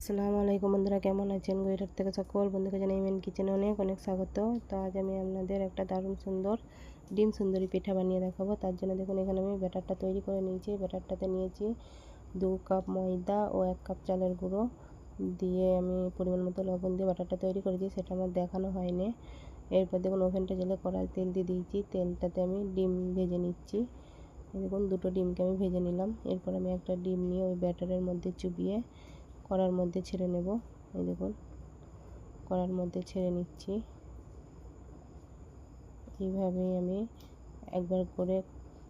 আসসালামু আলাইকুম বন্ধুরা, কেমন আছেন? গৈরাট থেকে সকল বন্ধুকে জানাই মেন কিচেনে অনেক অনেক স্বাগত। তো আজ আমি আপনাদের একটা দারুণ সুন্দর ডিম সুন্দরী পিঠা বানিয়ে দেখাবো। তার জন্য দেখুন এখানে আমি ব্যাটারটা তৈরি করে নিয়েছি। ব্যাটারটাতে নিয়েছি 2 কাপ ময়দা ও 1 কাপ চালের গুঁড়ো দিয়ে আমি পরিমাণ মতো লবণ দিয়ে ব্যাটারটা তৈরি করেছি, সেটা আমার দেখানো হয়নি। এরপর দেখুন ওভেনটা জ্বেলে কড়াই তেল দিয়ে দিয়েছি। তেলটাতে আমি ডিম ভেজে নিচ্ছি। দেখুন দুটো ডিমকে আমি ভেজে নিলাম। এরপর আমি একটা ডিম নিয়ে ওই ব্যাটারের মধ্যে চুবিয়ে কড়ার মধ্যে ছেড়ে নেব। এই দেখুন কড়ার মধ্যে ছেড়ে নিচ্ছি। এইভাবেই আমি একবার করে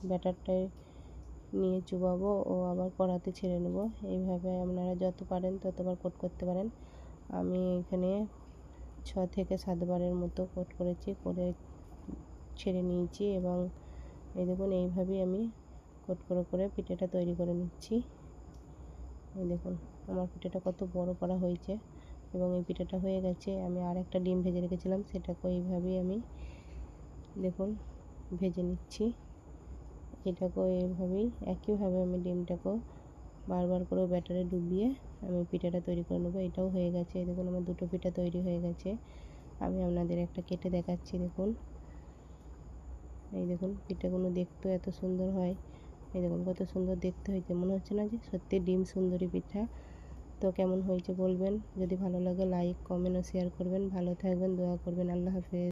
ব্যাটারটায় নিয়ে চুবাবো ও আবার কড়াতে ছেড়ে নেব। এইভাবে আপনারা যত পারেন ততবার কোট করতে পারেন। আমি এখানে 6 থেকে 7 বারের মতো কোট করেছি, করে ছেড়ে নিয়েছি। এবং এই দেখুন এইভাবেই আমি কোট করে করে পিঠাটা তৈরি করে নিচ্ছি। এই দেখুন আমার পিঠাটা কত বড় করা হয়েছে এবং এই পিঠাটা হয়ে গেছে। আমি আর একটা ডিম ভেজে রেখেছিলাম, সেটাকে এইভাবেই আমি দেখুন ভেজে নিচ্ছি। এটাকেও এইভাবেই একইভাবে আমি ডিমটাকেও বারবার করে ব্যাটারে ডুবিয়ে আমি পিঠাটা তৈরি করে নেবো। এটাও হয়ে গেছে। এই দেখুন আমার দুটো পিঠা তৈরি হয়ে গেছে। আমি আপনাদের একটা কেটে দেখাচ্ছি। দেখুন এই দেখুন পিঠাগুলো দেখতেও এত সুন্দর হয়। এই দেখুন কত সুন্দর দেখতে হয়েছে, মনে হচ্ছে না যে সত্যি ডিম সুন্দরী পিঠা। তো কেমন হয়েছে বলবেন। যদি ভালো লাগে লাইক কমেন্ট ও শেয়ার করবেন। ভালো থাকবেন, দোয়া করবেন। আল্লাহ হাফেজ।